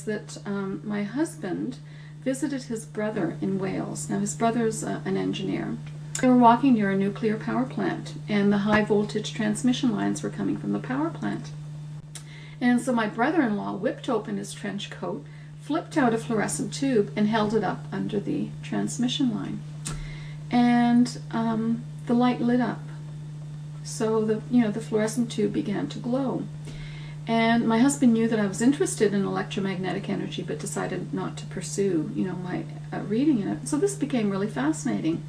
was that my husband visited his brother in Wales. Now his brother's an engineer. They were walking near a nuclear power plant, and the high voltage transmission lines were coming from the power plant. And so my brother-in-law whipped open his trench coat, flipped out a fluorescent tube, and held it up under the transmission line. And the light lit up. So the fluorescent tube began to glow. And my husband knew that I was interested in electromagnetic energy, but decided not to pursue, my reading in it. So this became really fascinating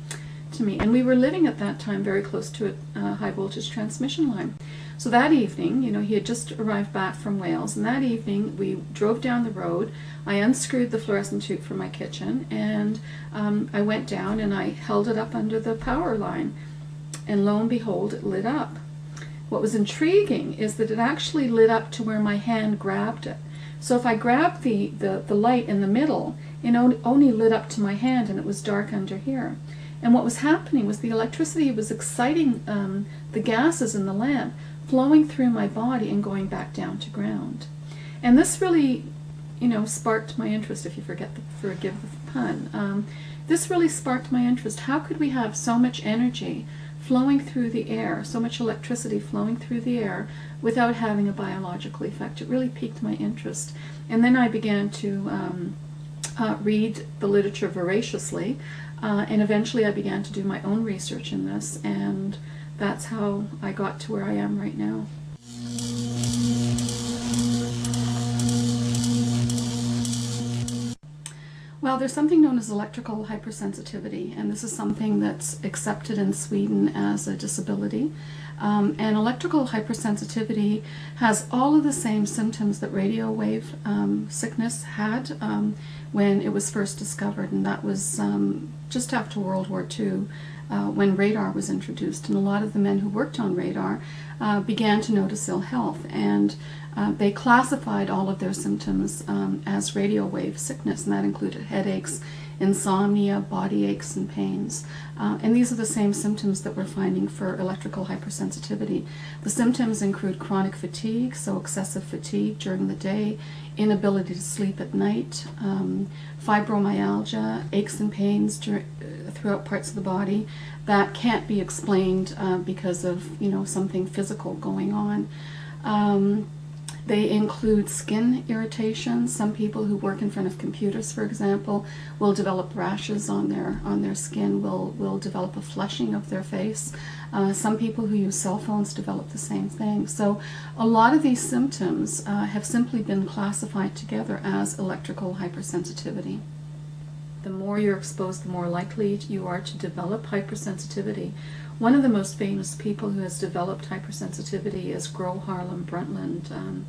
to me. And we were living at that time very close to a high voltage transmission line. So that evening, he had just arrived back from Wales, and that evening we drove down the road. I unscrewed the fluorescent tube from my kitchen, and I went down and I held it up under the power line. And lo and behold, it lit up. What was intriguing is that it actually lit up to where my hand grabbed it. So if I grabbed the light in the middle, it only lit up to my hand, and it was dark under here. And what was happening was the electricity was exciting the gases in the lamp, flowing through my body and going back down to ground. And this really, sparked my interest, if you forgive the pun. This really sparked my interest. How could we have so much energy flowing through the air, so much electricity flowing through the air without having a biological effect? It really piqued my interest. And then I began to read the literature voraciously, and eventually I began to do my own research in this, and that's how I got to where I am right now. Well, there's something known as electrical hypersensitivity, and this is something that's accepted in Sweden as a disability. And electrical hypersensitivity has all of the same symptoms that radio wave sickness had when it was first discovered, and that was just after World War II, when radar was introduced. And a lot of the men who worked on radar began to notice ill health, and they classified all of their symptoms as radio wave sickness, and that included headaches, insomnia, body aches, and pains. And these are the same symptoms that we're finding for electrical hypersensitivity. The symptoms include chronic fatigue, so excessive fatigue during the day, inability to sleep at night, fibromyalgia, aches and pains throughout parts of the body that can't be explained because of something physical going on. They include skin irritation. Some people who work in front of computers, for example, will develop rashes on their skin, will develop a flushing of their face. Some people who use cell phones develop the same thing. So a lot of these symptoms have simply been classified together as electrical hypersensitivity. The more you're exposed, the more likely you are to develop hypersensitivity. One of the most famous people who has developed hypersensitivity is Gro Harlem Brundtland.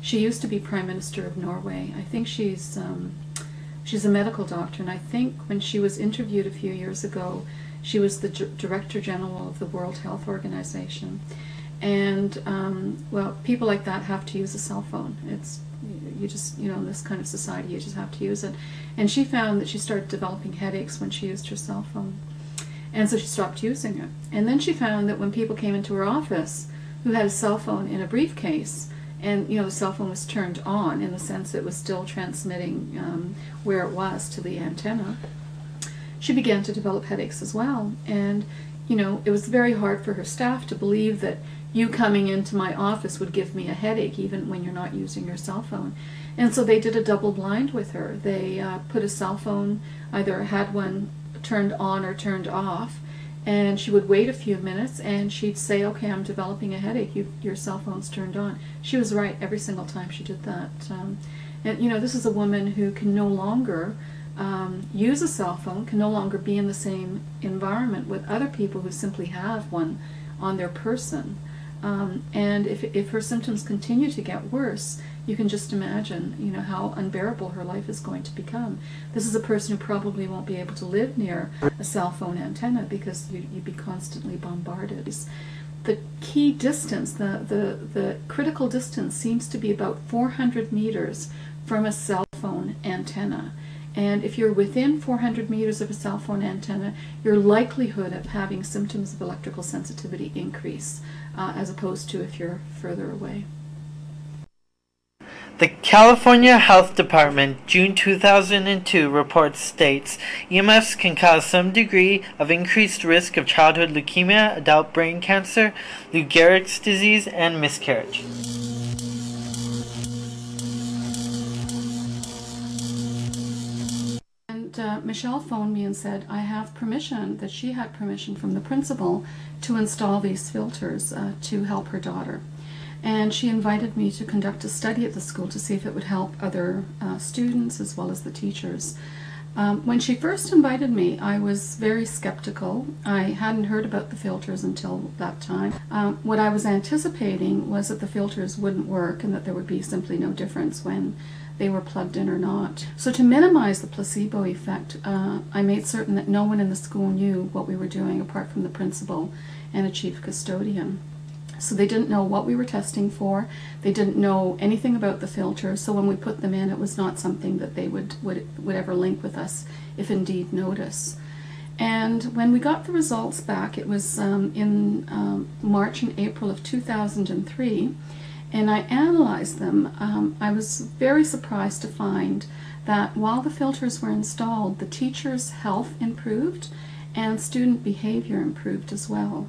She used to be Prime Minister of Norway. I think she's a medical doctor, and I think when she was interviewed a few years ago, she was the Director General of the World Health Organization. And well, people like that have to use a cell phone. You just, in this kind of society, you just have to use it. And she found that she started developing headaches when she used her cell phone. And so she stopped using it. And then she found that when people came into her office who had a cell phone in a briefcase, and the cell phone was turned on in the sense it was still transmitting where it was to the antenna, she began to develop headaches as well. And it was very hard for her staff to believe that you coming into my office would give me a headache even when you're not using your cell phone. And so they did a double blind with her. They put a cell phone, either had one turned on or turned off, and she would wait a few minutes and she'd say, okay, I'm developing a headache, your cell phone's turned on. She was right every single time she did that. And this is a woman who can no longer use a cell phone, can no longer be in the same environment with other people who simply have one on their person. And if her symptoms continue to get worse, you can just imagine, how unbearable her life is going to become. This is a person who probably won't be able to live near a cell phone antenna because you'd be constantly bombarded. The key distance, the critical distance, seems to be about 400 meters from a cell phone antenna. And if you're within 400 meters of a cell phone antenna, your likelihood of having symptoms of electrical sensitivity increase, as opposed to if you're further away. The California Health Department, June 2002 report states EMFs can cause some degree of increased risk of childhood leukemia, adult brain cancer, Lou Gehrig's disease, and miscarriage. And Michelle phoned me and said I have permission, that she had permission from the principal to install these filters to help her daughter. And she invited me to conduct a study at the school to see if it would help other students as well as the teachers. When she first invited me, I was very skeptical. I hadn't heard about the filters until that time. What I was anticipating was that the filters wouldn't work and that there would be simply no difference when they were plugged in or not. So to minimize the placebo effect, I made certain that no one in the school knew what we were doing apart from the principal and a chief custodian. So they didn't know what we were testing for. They didn't know anything about the filter. So when we put them in, it was not something that they would ever link with us, if indeed notice. And when we got the results back, it was in March and April of 2003, and I analyzed them. I was very surprised to find that while the filters were installed, the teachers' health improved and student behavior improved as well.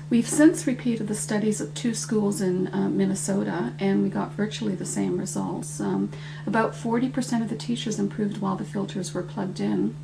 We've since repeated the studies at 2 schools in Minnesota, and we got virtually the same results. About 40% of the teachers improved while the filters were plugged in.